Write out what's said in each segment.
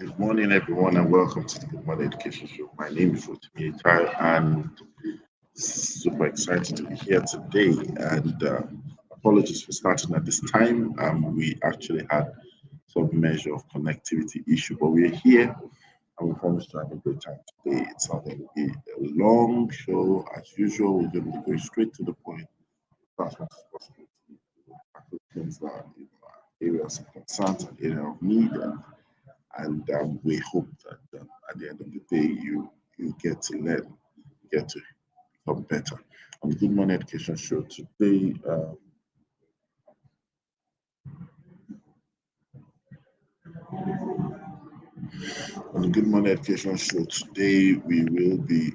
Good morning, everyone, and welcome to the Good Morning Education Show. My name is Rotimi Etai, and super excited to be here today. And apologies for starting at this time. We actually had some measure of connectivity issue, but we're here and we promise to have a great time today. It's not going to be a long show as usual. We're going to be going straight to the point as much as possible to tackle things that are areas of concern and area of need. And we hope that at the end of the day you get to learn, get to become better. On the Good Morning Education Show today, on the Good Morning Education Show today, we will be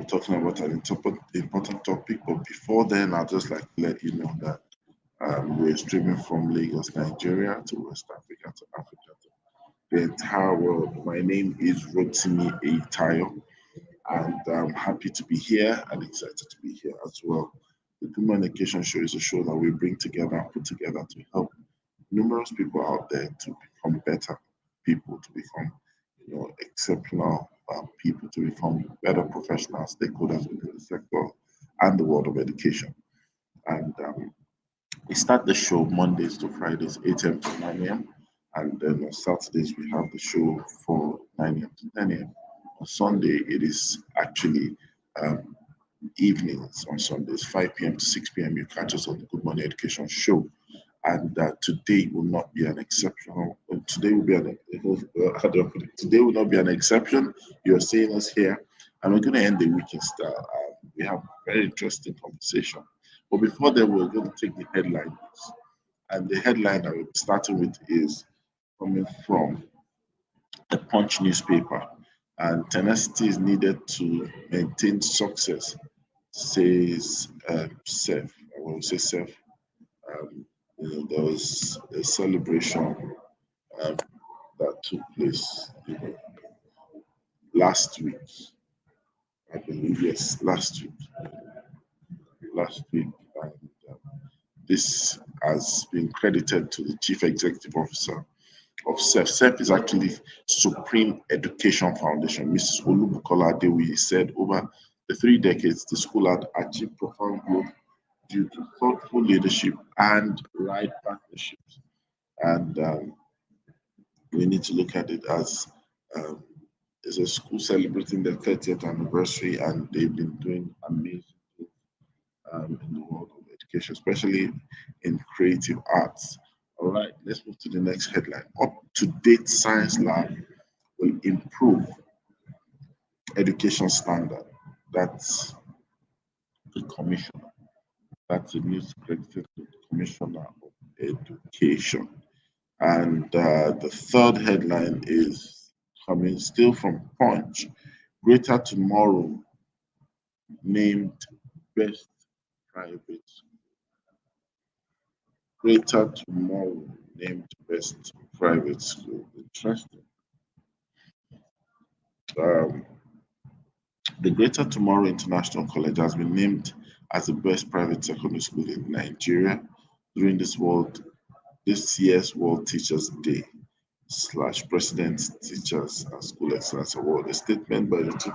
talking about an important topic. But before then, I'd just like to let you know that we're streaming from Lagos, Nigeria, to West Africa, to Africa, to the entire world. My name is Rotimi Eitayo, and I'm happy to be here and excited to be here as well. The Good Morning Education Show is a show that we bring together and put together to help numerous people out there to become better people, to become exceptional people, to become better professional stakeholders within the sector and the world of education. And we start the show Mondays to Fridays, 8 a.m. to 9 a.m. And then on Saturdays, we have the show for 9 a.m. to 10 a.m. On Sunday, it is actually um, evenings on Sundays, 5 p.m. to 6 p.m. You catch us on the Good Morning Education Show. And today will not be an exceptional. Today will be how do I put it? Today will not be an exception. You're seeing us here, and we're going to end the week in style. We have a very interesting conversation. But before then, we're going to take the headlines. And the headline that we're starting with is coming from the Punch newspaper. And tenacity is needed to maintain success, says Seth. I will say Seth. Um, there was a celebration um, that took place last week. I believe, yes, last week. Last week. And this has been credited to the Chief Executive Officer of SEF. SEF is actually Supreme Education Foundation. Mrs. Olubukola Adewi said over the 3 decades, the school had achieved profound growth due to thoughtful leadership and right partnerships. And we need to look at it as um, it's a school celebrating their 30th anniversary, and they've been doing amazing things in the world of education, especially in creative arts. All right, let's move to the next headline. Up to date science lab will improve education standard. That's the commissioner. That's the news credited to the commissioner of education. And the third headline is coming still from Punch. Greater Tomorrow named best private school. Greater Tomorrow named best private school. Interesting. Um, the Greater Tomorrow International College has been named as the best private secondary school in Nigeria during this year's World Teachers Day slash President's Teachers and School Excellence Award. A statement by the Chief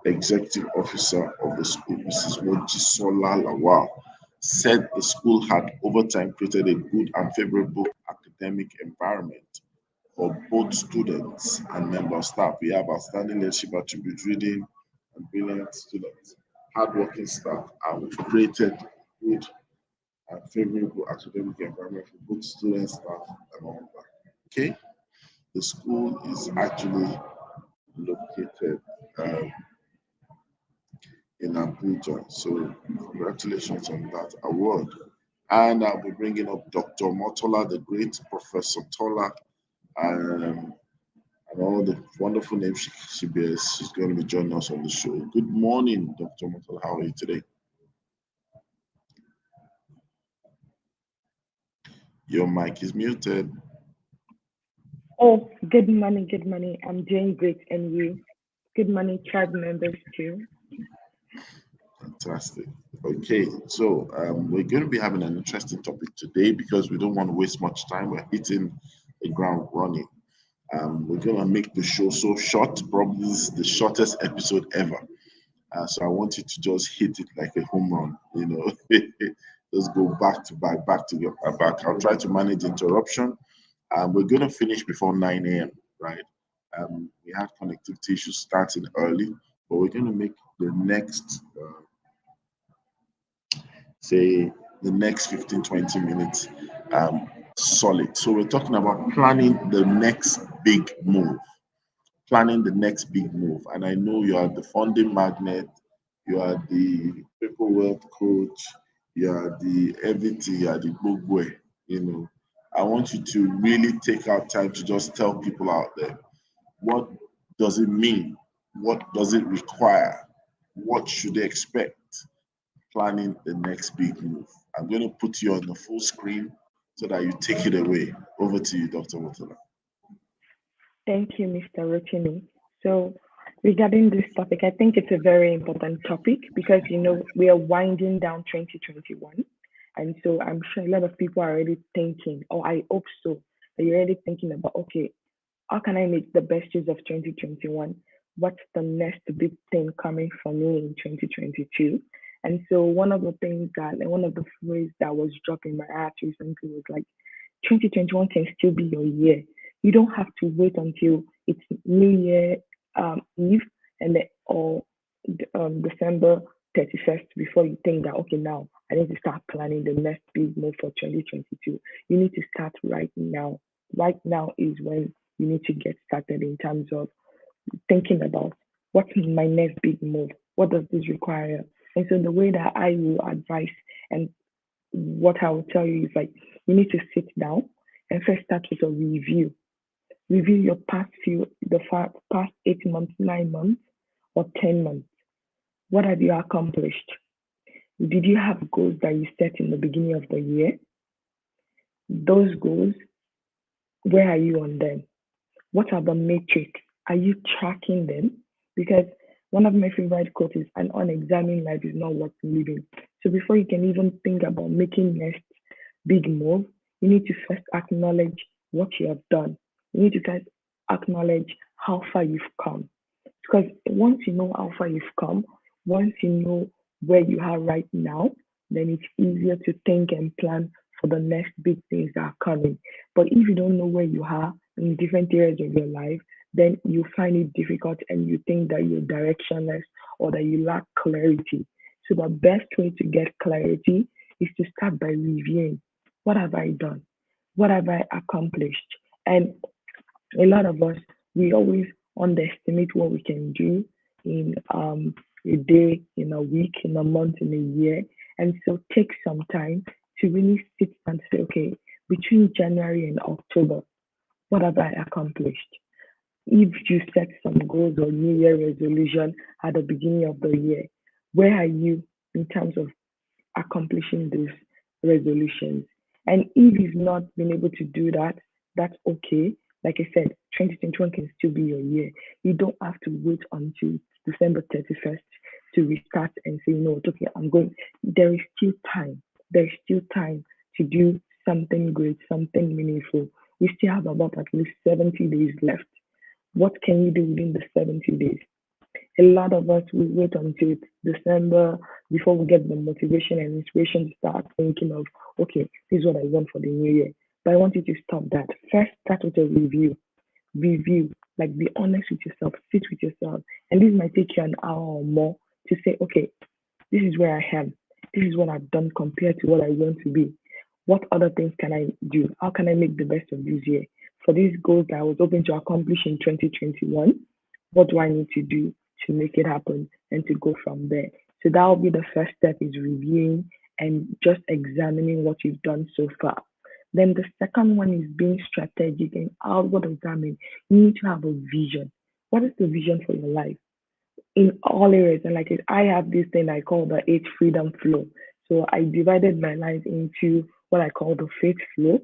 Executive Officer of the school, Mrs. Mojisola Lawal, said the school had over time created a good and favorable academic environment for both students and member staff. We have outstanding leadership attributes, reading and brilliant students, hardworking staff, and we've created good and favorable academic environment for both students, staff, and all that. Okay, the school is actually located in Abuja. So congratulations on that award. And I'll be bringing up Dr. Motola, the great Professor Tola, um, and all the wonderful names she bears. She's going to be joining us on the show. Good morning, Dr. Motola. How are you today? Your mic is muted. Oh, good morning, good morning. I'm doing great, and you? Good morning, tribe members too. Fantastic. Okay, so we're going to be having an interesting topic today because we don't want to waste much time. We're hitting the ground running. We're going to make the show so short, probably this is the shortest episode ever. So I want you to just hit it like a home run, just go back to back, back to back. I'll try to manage interruption. We're going to finish before 9 a.m., right? We had connectivity issues starting early, but we're going to make the next say the next 15 20 minutes solid. So we're talking about planning the next big move, and I know you are the funding magnet, you are the people wealth coach, you are the everything, you are the boy. I want you to really take out time to just tell people out there, what does it mean, what does it require, what should they expect planning the next big move. I'm going to put you on the full screen so that you take it away. Over to you, Dr. Motala. Thank you, Mr. Rotimi. So, regarding this topic, I think it's a very important topic because, we are winding down 2021. And so I'm sure a lot of people are already thinking, or I hope so, that you're already thinking about, okay, how can I make the best use of 2021? What's the next big thing coming for me in 2022? And so one of the things that, and one of the phrases that was dropped in my heart recently was like, 2021 can still be your year. You don't have to wait until it's New Year Eve and or December 31st before you think that, okay, now I need to start planning the next big move for 2022. You need to start right now. Right now is when you need to get started in terms of thinking about what's my next big move? What does this require? And so the way that I will advise and what I will tell you is like you need to sit down and first start with a review. Review your past 8 months, 9 months, or 10 months. What have you accomplished? Did you have goals that you set in the beginning of the year? Those goals, where are you on them? What are the metrics? Are you tracking them? Because one of my favorite quotes is an unexamined life is not worth living. So before you can even think about making next big move, you need to first acknowledge what you have done. You need to first acknowledge how far you've come. Because once you know how far you've come, once you know where you are right now, then it's easier to think and plan for the next big things that are coming. But if you don't know where you are in different areas of your life, then you find it difficult and you think that you're directionless or that you lack clarity. So the best way to get clarity is to start by reviewing what have I done? What have I accomplished? And a lot of us, we always underestimate what we can do in a day, in a week, in a month, in a year. And so take some time to really sit and say, okay, between January and October, what have I accomplished? If you set some goals or New Year resolution at the beginning of the year, where are you in terms of accomplishing those resolutions? And if you've not been able to do that, that's okay. Like I said, 2021 can still be your year. You don't have to wait until December 31st to restart and say, no, it's okay, I'm going. There is still time. There's still time to do something great, something meaningful. We still have about at least 70 days left. What can you do within the 70 days? A lot of us will wait until December before we get the motivation and inspiration to start thinking of, okay, this is what I want for the new year. But I want you to stop that. First, start with a review. Review, like be honest with yourself, sit with yourself. And this might take you an hour or more to say, okay, this is where I am. This is what I've done compared to what I want to be. What other things can I do? How can I make the best of this year? For these goals that I was hoping to accomplish in 2021, what do I need to do to make it happen and to go from there? So that will be the first step is reviewing and just examining what you've done so far. Then the second one is being strategic and what does that mean? You need to have a vision. What is the vision for your life? In all areas. And like I have this thing I call the eight freedom flow. So I divided my life into what I call the faith flow,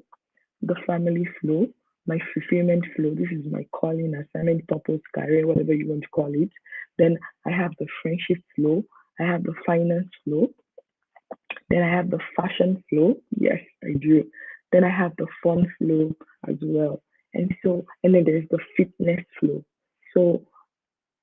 the family flow, my fulfillment flow. This is my calling, assignment, purpose, career, whatever you want to call it. Then I have the friendship flow. I have the finance flow, then I have the fashion flow. Yes, I do. Then I have the fun flow as well. And then there's the fitness flow. So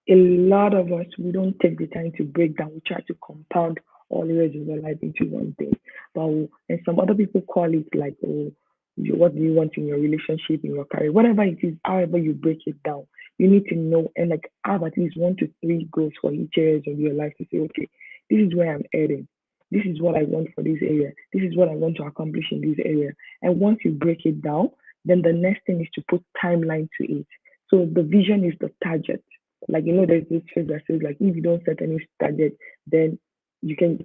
a lot of us, we don't take the time to break down. We try to compound all areas of our life into one thing. And some other people call it like, oh, what do you want in your relationship, in your career, whatever it is, however you break it down, you need to know and like have at least 1 to 3 goals for each area of your life to say, okay, this is where I'm heading. This is what I want for this area. This is what I want to accomplish in this area. And once you break it down, then the next thing is to put timeline to it. So the vision is the target. Like there's this phrase that says like if you don't set any target, then you can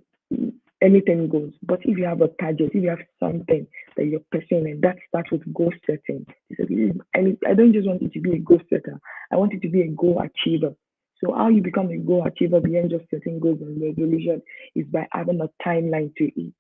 anything goes. But if you have a target, if you have something that you're pursuing, and that starts with goal setting. I don't just want it to be a goal setter. I want it to be a goal achiever. So how you become a goal achiever beyond just setting goals and resolution is by having a timeline to it.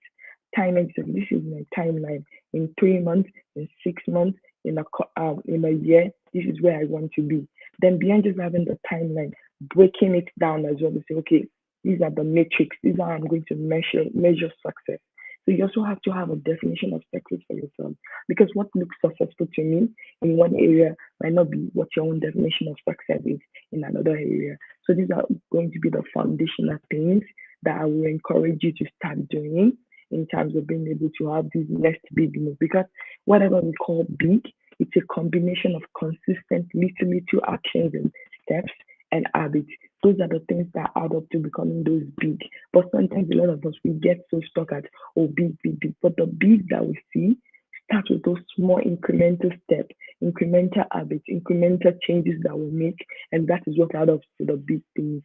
Timeline. So this is my timeline. In 3 months, in 6 months, in a year, this is where I want to be. Then beyond just having the timeline, breaking it down as well to say, okay, these are the metrics. These are how I'm going to measure success. So you also have to have a definition of success for yourself, because what looks successful to me in one area might not be what your own definition of success is in another area. So these are going to be the foundational things that I will encourage you to start doing in terms of being able to have these next big moves. Because whatever we call big, it's a combination of consistent little actions and steps and habits. Those are the things that add up to becoming those big. But sometimes a lot of us, we get so stuck at, oh, big, big, big. But the big that we see starts with those small incremental steps, incremental habits, incremental changes that we make. And that is what adds up to the big things.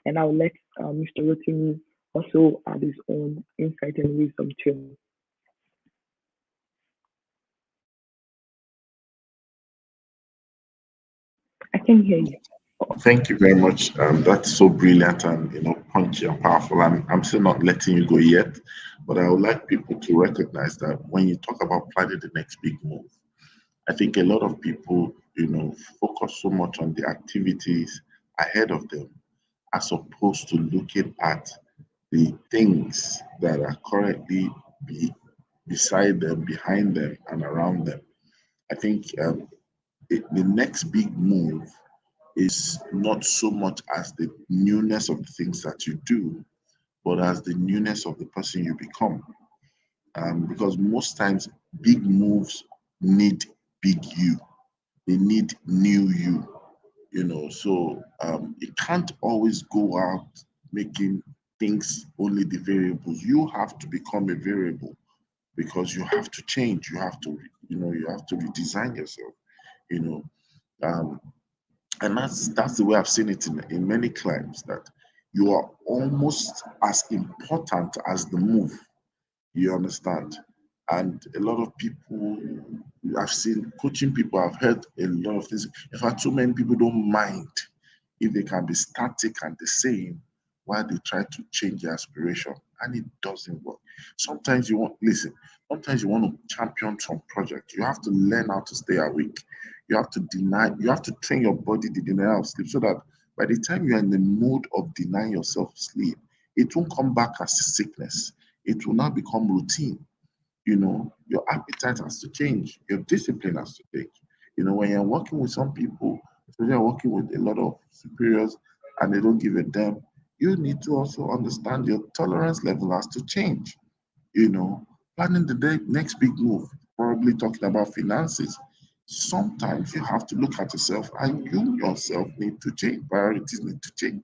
And I'll let Mr. Rotimi also add his own insight and wisdom too. I can hear you. Thank you very much. That's so brilliant and punchy and powerful. I'm still not letting you go yet, but I would like people to recognize that when you talk about planning the next big move, I think a lot of people, focus so much on the activities ahead of them as opposed to looking at the things that are currently beside them, behind them, and around them. I think the next big move is not so much as the newness of the things that you do, but as the newness of the person you become. Because most times, big moves need big you, they need new you. So it can't always go out making things only the variables. You have to become a variable because you have to change. You have to, you have to redesign yourself. You know, um, and that's the way I've seen it in many climes, that you are almost as important as the move. You understand? And a lot of people, I've seen coaching people, I've heard a lot of things. In fact, so many people don't mind if they can be static and the same while they try to change their aspiration, and it doesn't work. Sometimes you want to champion some project. You have to learn how to stay awake. You have to train your body the denial of sleep so that by the time you're in the mood of denying yourself sleep, it won't come back as sickness. It will now become routine. Your appetite has to change, your discipline has to change. When you're working with some people, especially you're working with a lot of superiors and they don't give a damn, you need to also understand your tolerance level has to change. you know, Planning the next big move, probably talking about finances. Sometimes you have to look at yourself and you yourself need to change. Priorities need to change.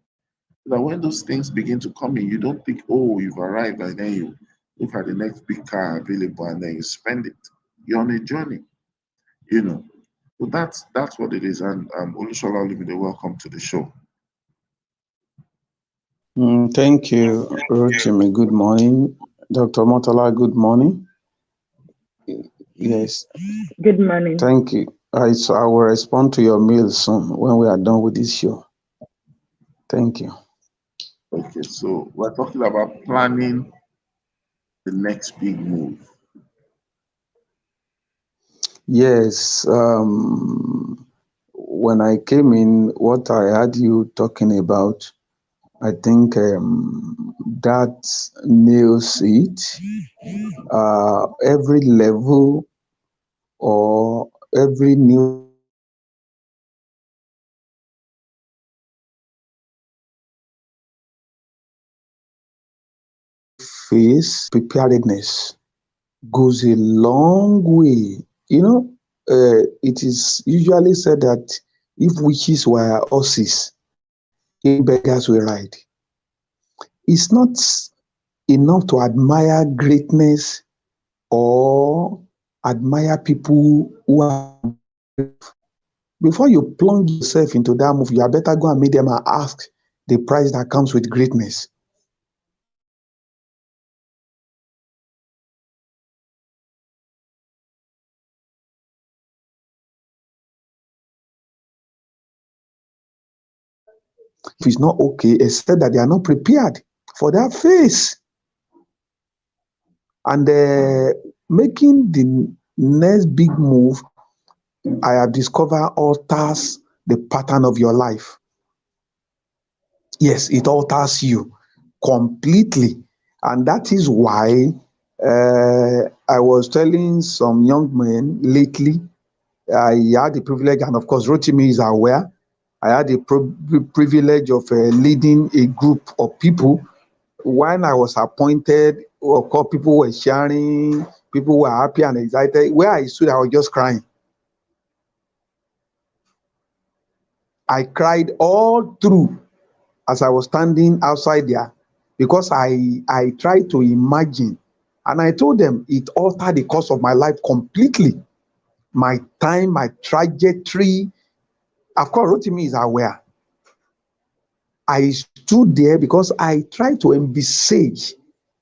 So that when those things begin to come in, you don't think, oh, you've arrived, and then you look at the next big car available and then you spend it. You're on a journey, you know. So that's what it is. And Olusola Olumide, welcome to the show. Thank you, Rotimi. Good morning. Dr. Motala, good morning. Yes. Good morning. Thank you. So I will respond to your mail soon when we are done with this show. Thank you. Okay, so we're talking about planning the next big move. Yes. When I came in, what I had you talking about, I think that nails it. Every level or every new phase, preparedness goes a long way. It is usually said that if witches were horses, if beggars will ride. It's not enough to admire greatness or admire people who are. Before you plunge yourself into that move, you are better go and meet them and ask the price that comes with greatness. If it's not okay, except that they are not prepared for that phase. And making the next big move, I have discovered, alters the pattern of your life. Yes, it alters you completely. And that is why I was telling some young men lately, I had the privilege, and of course, Rotimi is aware, I had the privilege of leading a group of people. When I was appointed, of course, people were sharing, people were happy and excited. Where I stood, I was just crying. I cried all through as I was standing outside there because I tried to imagine, and I told them it altered the course of my life completely. My time, my trajectory. Of course, Rotimi is aware. I stood there because I tried to envisage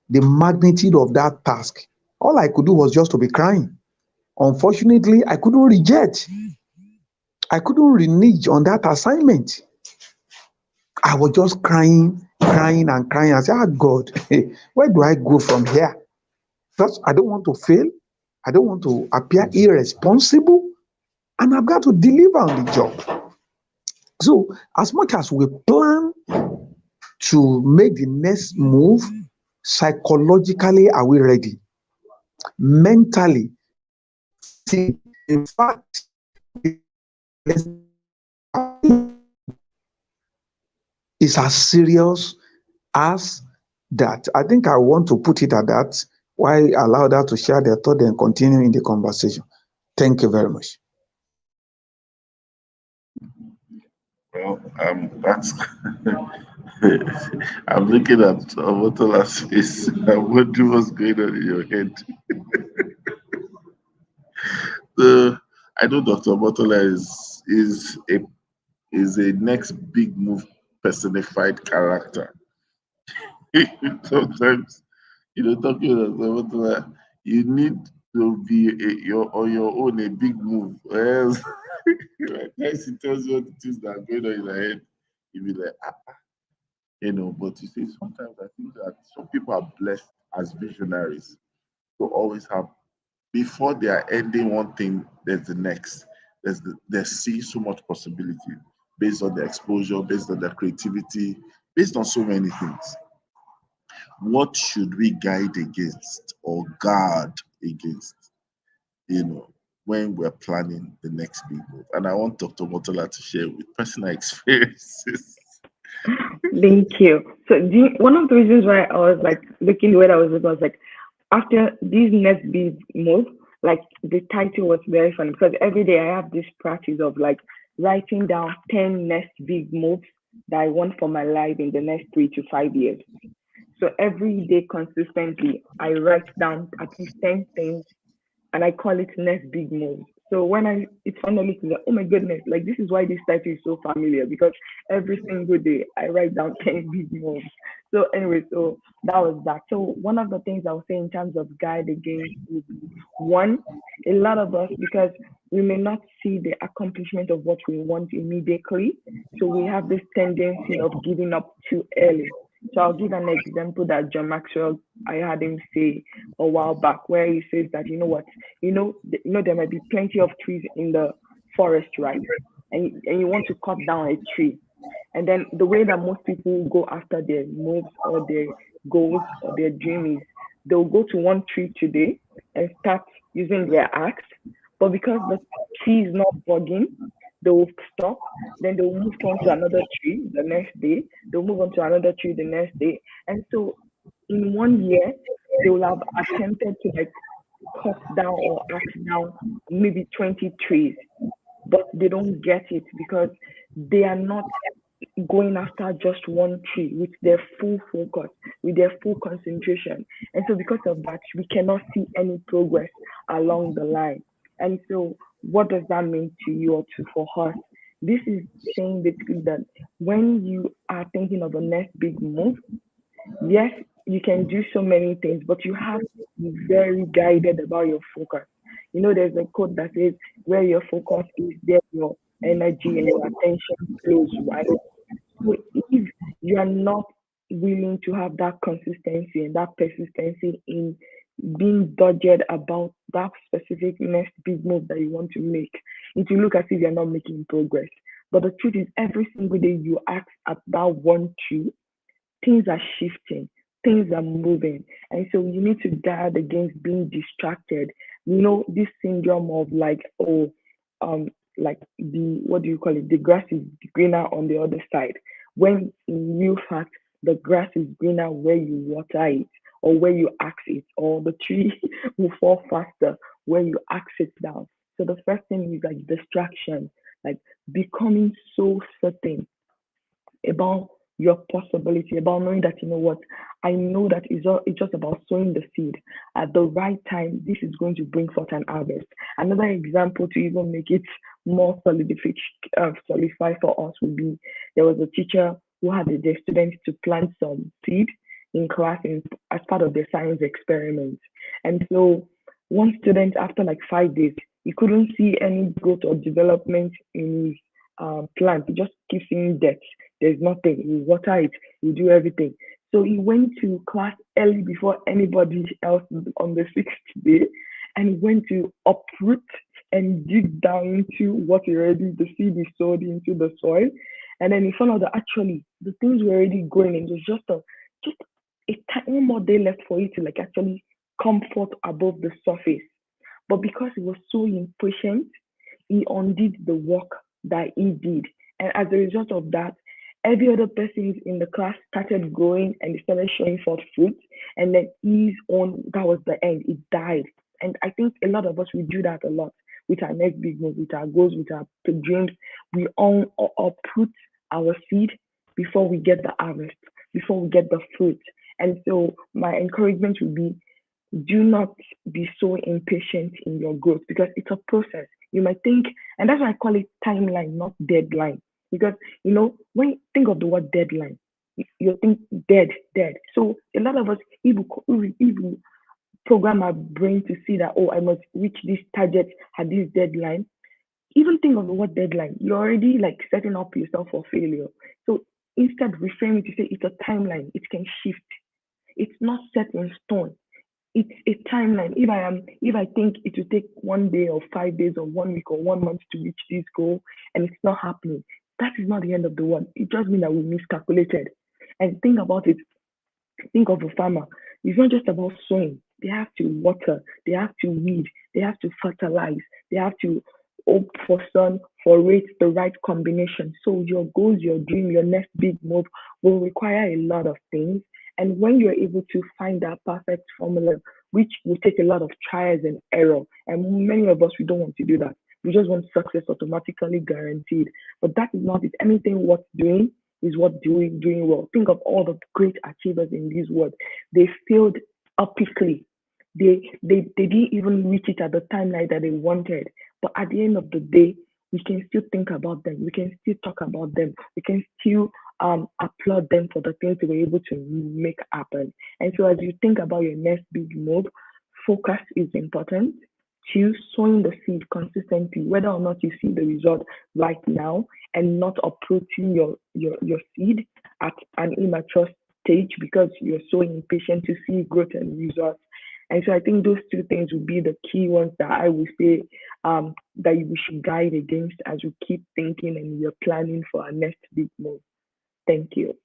the magnitude of that task. All I could do was just to be crying. Unfortunately, I couldn't reject. I couldn't renege on that assignment. I was just crying, crying, and crying. I said, God, where do I go from here? Because I don't want to fail. I don't want to appear irresponsible. And I've got to deliver on the job. So, as much as we plan to make the next move, psychologically, are we ready? Mentally, see, in fact, it's as serious as that. I think I want to put it at that. Why allow that to share their thought and continue in the conversation? Thank you very much. Well, that's. I'm looking at Omotola's face. I'm wondering what's going on in your head. I know Dr. Omotola is a next big move personified character. Sometimes, talking about Omotola, you need to be on your own a big move. Else, sometimes he tells you what it is that are going on in your head. You be like, but you see, sometimes I think that some people are blessed as visionaries to always have, before they are ending one thing, there's the next. They see so much possibility based on their exposure, based on their creativity, based on so many things. What should we guide against or guard against, when we're planning the next big move? And I want Dr. Motola to share with personal experiences. Thank you. So one of the reasons why I was like looking where I was like, after this next big move, like the title was very funny because every day I have this practice of like writing down 10 next big moves that I want for my life in the next 3 to 5 years. So every day consistently, I write down at least 10 things and I call it next big move. So when it finally came, oh my goodness, like this is why this title is so familiar because every single day I write down 10 big moves. So anyway, so that was that. So one of the things I would say in terms of guide against would be one, a lot of us, because we may not see the accomplishment of what we want immediately. So we have this tendency of giving up too early. So I'll give an example that John Maxwell, I had him say a while back, where he says that, you know what, there might be plenty of trees in the forest, right? And you want to cut down a tree. And then the way that most people go after their moves or their goals or their dream is they'll go to one tree today and start using their axe, but because the tree is not bugging, they will stop. Then they'll move on to another tree the next day. They'll move on to another tree the next day. And so in 1 year, they will have attempted to like cut down or axe down maybe 20 trees, but they don't get it because they are not going after just one tree with their full focus, with their full concentration. And so, because of that, we cannot see any progress along the line. And so, what does that mean to you or to for us? This is saying basically that when you are thinking of a next big move, yes, you can do so many things, but you have to be very guided about your focus. You know, there's a quote that says, where your focus is, there your energy and your attention flows, right? So if you are not willing to have that consistency and that persistency in being dogged about that specific next big move that you want to make, it will look as if you're not making progress. But the truth is, every single day you act at that one tree, things are shifting, things are moving. And so you need to guard against being distracted. You know, this syndrome of like, oh, like the what do you call it? The grass is greener on the other side. When in real fact the grass is greener where you water it or where you axe it, or the tree will fall faster where you axe it down. So the first thing is like distraction, like becoming so certain about your possibility, about knowing that, you know what, I know that it's just about sowing the seed at the right time. This is going to bring forth an harvest. Another example to even make it more solidify for us would be there was a teacher who had their students to plant some seed in class as part of their science experiment. And so one student, after like 5 days, he couldn't see any growth or development in his plant. He just keeps seeing death. There's nothing. You water it, you do everything. So he went to class early before anybody else on the 6th day, and he went to uproot and dig down into what already the seed is sowed into the soil. And then he found out that actually the things were already growing, and there's just a tiny more day left for it to like actually come forth above the surface. But because he was so impatient, he undid the work that he did. And as a result of that, every other person in the class started growing and they started showing forth fruit. And then his own, that was the end. It died. And I think a lot of us, we do that a lot with our next big move, with our goals, with our dreams. We all uproot our seed before we get the harvest, before we get the fruit. And so my encouragement would be, do not be so impatient in your growth because it's a process. You might think, and that's why I call it timeline, not deadline. Because you know, when you think of the word deadline, you think dead, dead. So a lot of us, if we program our brain to see that, oh, I must reach this target at this deadline. Even think of the word deadline. You're already like setting up yourself for failure. So instead, reframe it to say it's a timeline. It can shift. It's not set in stone. It's a timeline. If I think it will take 1 day or 5 days or 1 week or 1 month to reach this goal and it's not happening, that is not the end of the world. It just means that we miscalculated. And think about it. Think of a farmer. It's not just about sowing. They have to water, they have to weed, they have to fertilize, they have to hope for sun, for rate the right combination. So your goals, your dream, your next big move will require a lot of things. And when you're able to find that perfect formula, which will take a lot of trials and error, and many of us we don't want to do that. We just want success automatically guaranteed. But that is not it. Anything worth doing is what doing well. Think of all the great achievers in this world. They failed epically. They didn't even reach it at the timeline that they wanted. But at the end of the day, we can still think about them. We can still talk about them. We can still applaud them for the things they were able to make happen. And so as you think about your next big move, focus is important. Choose sowing the seed consistently, whether or not you see the result right now, and not uprooting your seed at an immature stage because you're so impatient to see growth and results. And so I think those two things would be the key ones that I would say that we should guide against as we keep thinking and we're planning for our next big move. Thank you.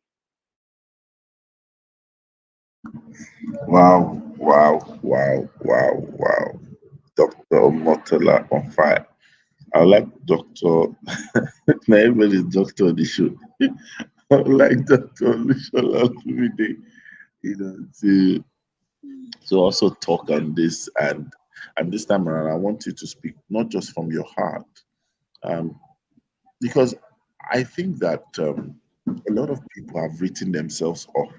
Wow, wow, wow, wow, wow. Dr. Motala on fire. I like Dr. Now everybody's doctor on the show. I like Dr. Olusola Olumide, to also talk on this, and this time around I want you to speak not just from your heart, um, because I think that a lot of people have written themselves off,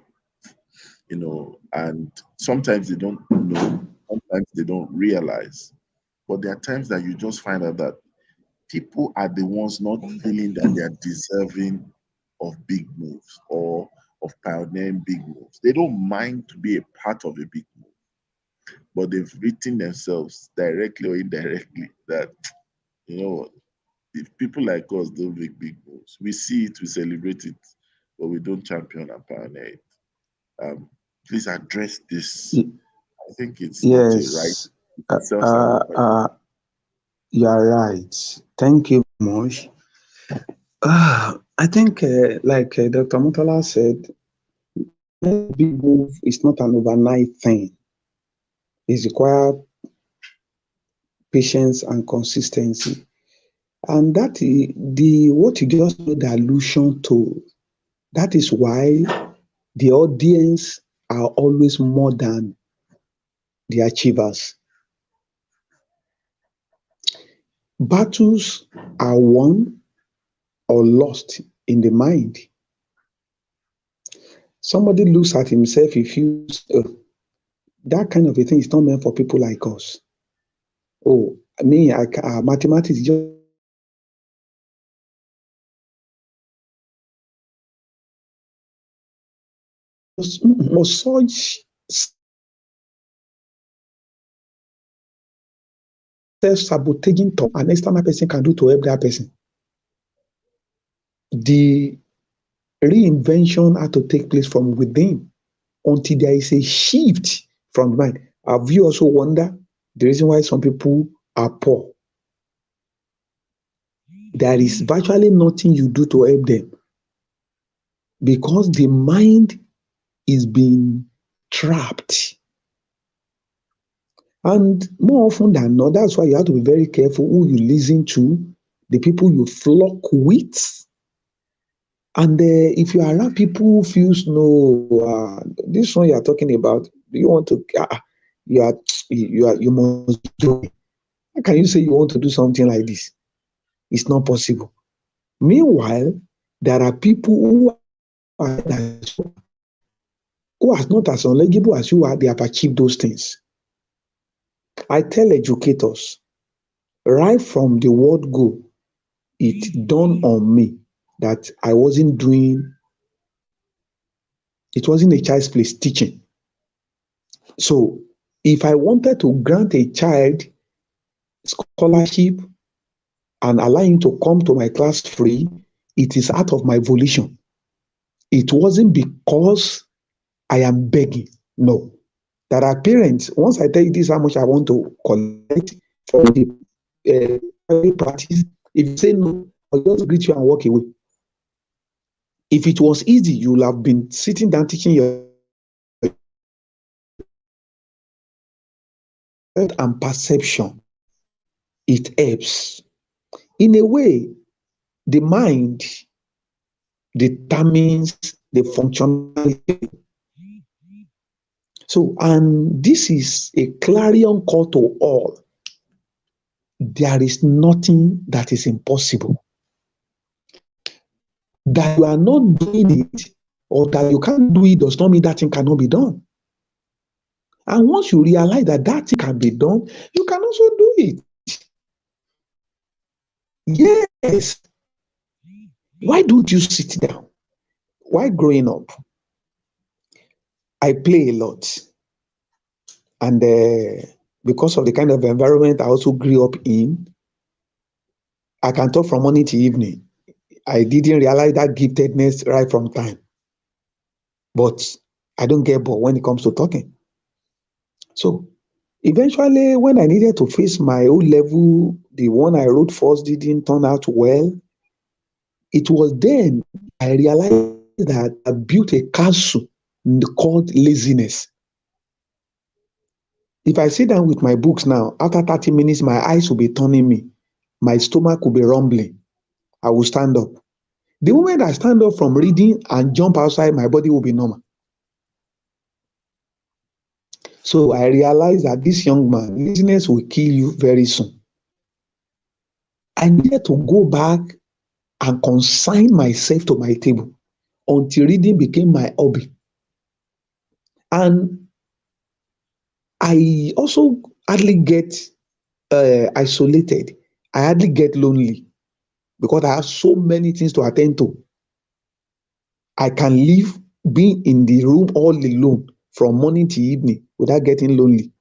and sometimes they don't know, sometimes they don't realize. But there are times that you just find out that people are the ones not feeling that they are deserving of big moves or of pioneering big moves. They don't mind to be a part of a big move, but they've written themselves directly or indirectly that, you know, if people like us don't make big moves, we see it, we celebrate it, but we don't champion and pioneer it. Um, Please address this. Y- I think it's not a right, Yes, it's a self-sabotage. you are right. Thank you very much. I think, Dr. Mutala said, big move is not an overnight thing. It requires patience and consistency. And that is the what you just made allusion to. That is why the audience are always more than the achievers. Battles are won or lost in the mind. Somebody looks at himself, he feels, oh, that kind of a thing is not meant for people like us. Oh, me, mathematics just was such self-sabotaging thought an external person can do to help that person. The reinvention had to take place from within until there is a shift from the mind. Have you also wondered the reason why some people are poor? There is virtually nothing you do to help them because the mind is being trapped. And more often than not, that's why you have to be very careful who you listen to, the people you flock with. And if you are around people who feels no, this one you are talking about, you want to, you must do it. How can you say you want to do something like this? It's not possible. Meanwhile, there are people are, who are not as knowledgeable as you are, they have achieved those things. I tell educators, right from the word go, it dawned on me that it wasn't a child's place teaching. So if I wanted to grant a child scholarship and allow him to come to my class free, it is out of my volition. It wasn't because I am begging. No. There are parents, once I tell you this how much I want to collect from the private practice, if you say no, I'll just greet you and walk away. If it was easy, you will have been sitting down teaching your and perception. It helps. In a way, the mind determines the functionality. So, and this is a clarion call to all. There is nothing that is impossible. That you are not doing it or that you can't do it does not mean that thing cannot be done. And once you realize that that thing can be done, you can also do it. Yes. Why don't you sit down? Why growing up? I play a lot. And because of the kind of environment I also grew up in, I can talk from morning to evening. I didn't realize that giftedness right from time. But I don't get bored when it comes to talking. So eventually, when I needed to face my O level, the one I wrote first didn't turn out well. It was then I realized that I built a castle called laziness. If I sit down with my books now, after 30 minutes, my eyes will be turning me. My stomach will be rumbling. I will stand up. The moment I stand up from reading and jump outside, my body will be normal. So I realized that this young man, laziness will kill you very soon. I needed to go back and consign myself to my table until reading became my hobby. And I also hardly get isolated. I hardly get lonely because I have so many things to attend to. I can live being in the room all alone from morning to evening without getting lonely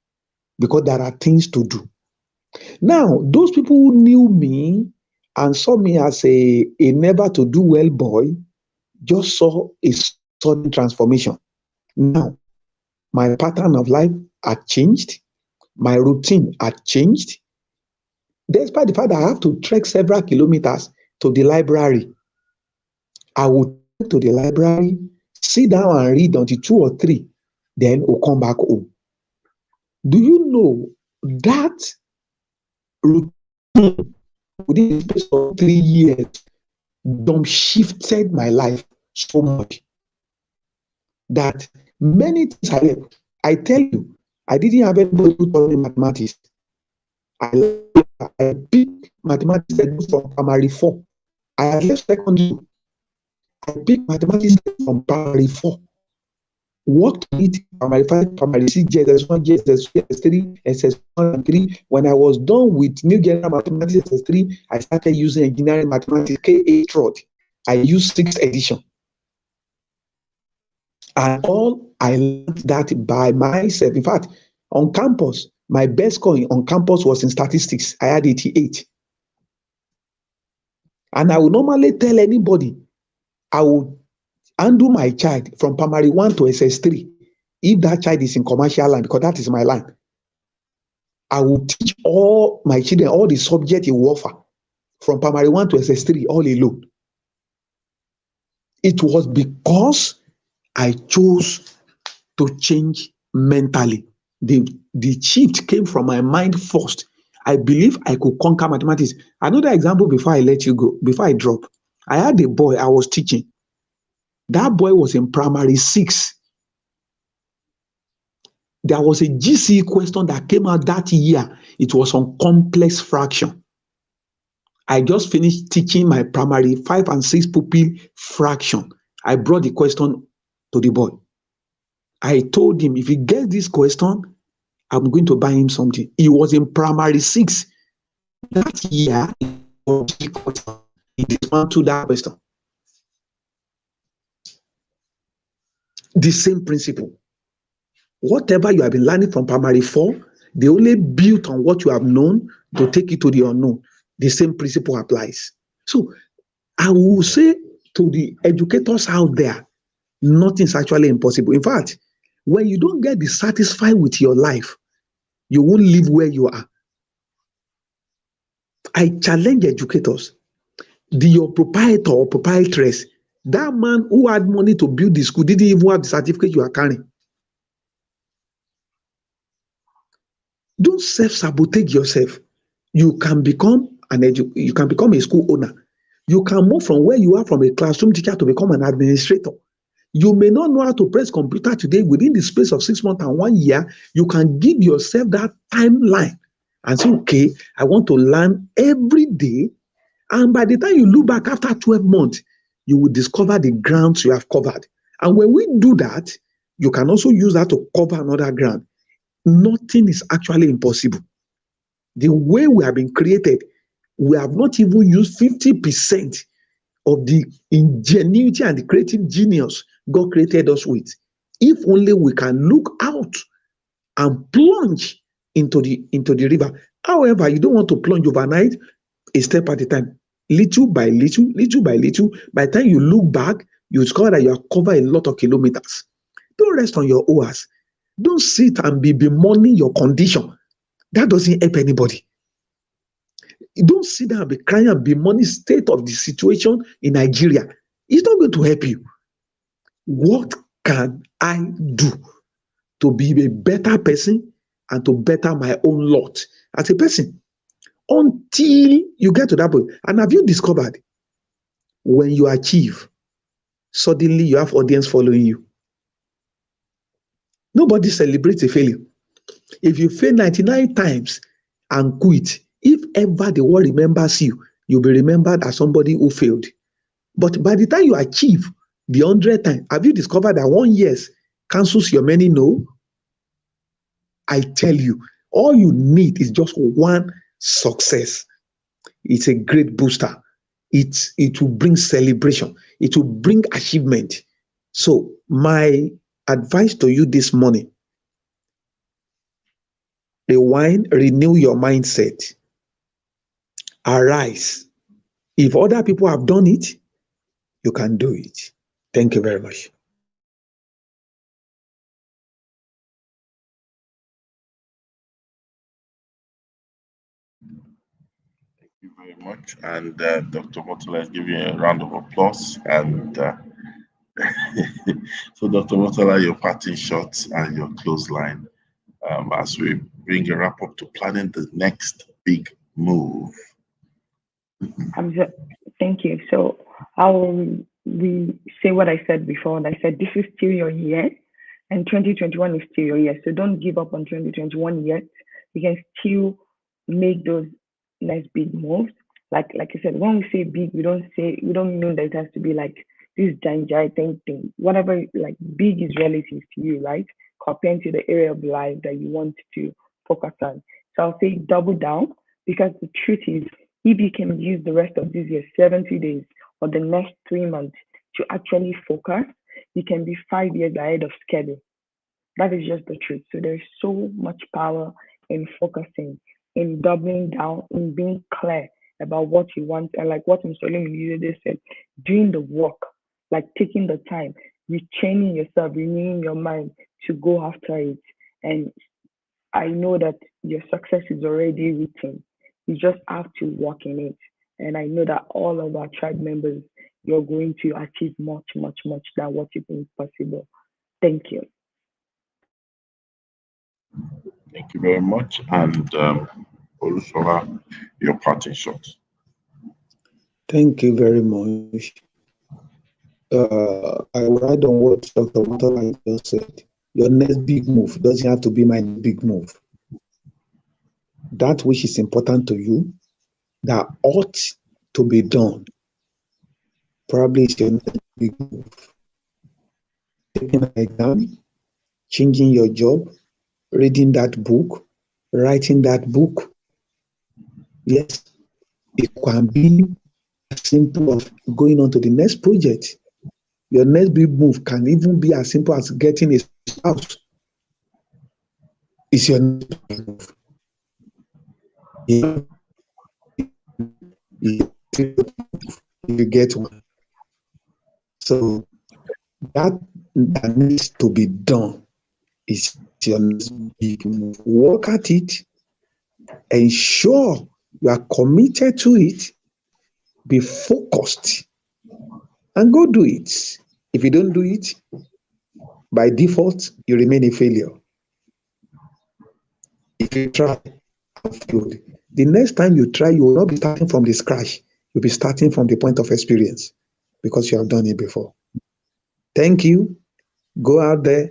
because there are things to do. Now, those people who knew me and saw me as a never to do well boy just saw a sudden transformation. Now, my pattern of life had changed. My routine had changed. Despite the fact that I have to trek several kilometers to the library, I would trek to the library, sit down and read until 2 or 3, then we'll come back home. Do you know that routine within the space of 3 years shifted my life so much that many things I left. I tell you, I didn't have anybody who taught me mathematics. I picked mathematics from primary 4. I had left secondary school. I picked mathematics from primary 4. Worked with primary 5, primary 6, JSS1, JSS2, SS3, SS1 and 3. When I was done with New General Mathematics SS3, I started using Engineering Mathematics KA Trot. I used 6th edition. And all I learned that by myself. In fact, on campus, my best score on campus was in statistics. I had 88. And I would normally tell anybody, I would handle my child from primary 1 to SS3 if that child is in commercial line, because that is my line. I will teach all my children all the subjects you offer from primary 1 to SS3 all alone. It was because I chose to change mentally. The shift came from my mind first. I believe I could conquer mathematics. Another example before I let you go, before I drop. I had a boy I was teaching. That boy was in primary 6. There was a GCE question that came out that year. It was on complex fraction. I just finished teaching my primary 5 and 6 pupil fraction. I brought the question to the boy. I told him, if he gets this question, I'm going to buy him something. He was in primary 6. That year, he dismantled that question. The same principle. Whatever you have been learning from primary 4, they only built on what you have known to take it to the unknown. The same principle applies. So I will say to the educators out there, nothing's actually impossible. In fact, when you don't get dissatisfied with your life, you won't live where you are. I challenge educators. Your proprietor or proprietress, that man who had money to build the school didn't even have the certificate you are carrying. Don't self-sabotage yourself. You can become a school owner. You can move from where you are from a classroom teacher to become an administrator. You may not know how to press computer today. Within the space of 6 months and 1 year, you can give yourself that timeline and say, okay, I want to learn every day. And by the time you look back after 12 months, you will discover the grounds you have covered. And when we do that, you can also use that to cover another ground. Nothing is actually impossible. The way we have been created, we have not even used 50% of the ingenuity and the creative genius God created us with. If only we can look out and plunge into the river. However, you don't want to plunge overnight, a step at a time. Little by little, little by little. By the time you look back, you discover that you have covered a lot of kilometers. Don't rest on your oars. Don't sit and be bemoaning your condition. That doesn't help anybody. Don't sit down and be crying and bemoaning the state of the situation in Nigeria. It's not going to help you. What can I do to be a better person and to better my own lot as a person until you get to that point? And have you discovered when you achieve, suddenly you have audience following you? Nobody celebrates a failure. If you fail 99 times and quit, if ever the world remembers you, you'll be remembered as somebody who failed. But by the time you achieve the 100th time, have you discovered that 1 year cancels your many no? I tell you, all you need is just one success. It's a great booster. It will bring celebration. It will bring achievement. So my advice to you this morning, rewind, renew your mindset. Arise. If other people have done it, you can do it. Thank you very much. Thank you very much. And Dr. Motola, let's give you a round of applause. And so, Dr. Motola, your parting shots and your close line as we bring a wrap up to planning the next big move. Thank you. So I will say what I said before. And I said this is still your year, and 2021 is still your year. So don't give up on 2021 yet. You can still make those nice big moves. Like I said, when we say big, we don't mean that it has to be like this giant thing. Whatever, like big is relative to you, right? Compared to the area of life that you want to focus on. So I'll say double down, because the truth is, if you can use the rest of this year, 70 days or the next 3 months to actually focus, you can be 5 years ahead of schedule. That is just the truth. So there's so much power in focusing, in doubling down, in being clear about what you want. And like what Mr. Olumide said, doing the work, like taking the time, retraining yourself, renewing your mind to go after it. And I know that your success is already written. You just have to walk in it. And I know that all of our tribe members, you're going to achieve much, much, much than what you think possible. Thank you. Thank you very much. And Olusola, your parting shots. Thank you very much. I will write on what Dr. Motola just said. Your next big move doesn't have to be my big move. That which is important to you, that ought to be done, probably is your next big move. Taking an exam, changing your job, reading that book, writing that book. Yes, it can be as simple as going on to the next project. Your next big move can even be as simple as getting a spouse. It's your next big move. You get one. So that needs to be done is your next big move. Work at it. Ensure you are committed to it. Be focused and go do it. If you don't do it, by default, you remain a failure. If you try and fail, the next time you try, you will not be starting from the scratch. You'll be starting from the point of experience because you have done it before. Thank you. Go out there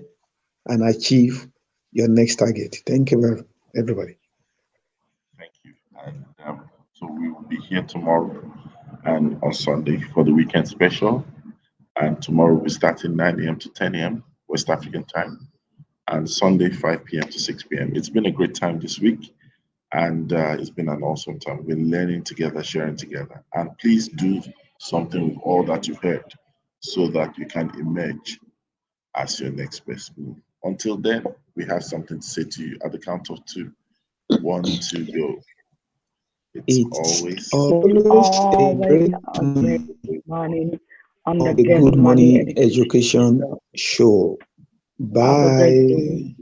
and achieve your next target. Thank you, everybody. Thank you. And so we will be here tomorrow and on Sunday for the weekend special. And tomorrow we're starting 9 a.m. to 10 a.m. West African time. And Sunday, 5 p.m. to 6 p.m. It's been a great time this week. And it's been an awesome time. We're learning together, sharing together. And please do something with all that you've heard so that you can emerge as your next best move. Until then, we have something to say to you at the count of 2. 1, 2, go. It's always a great morning on the Good Morning Education Show. Bye.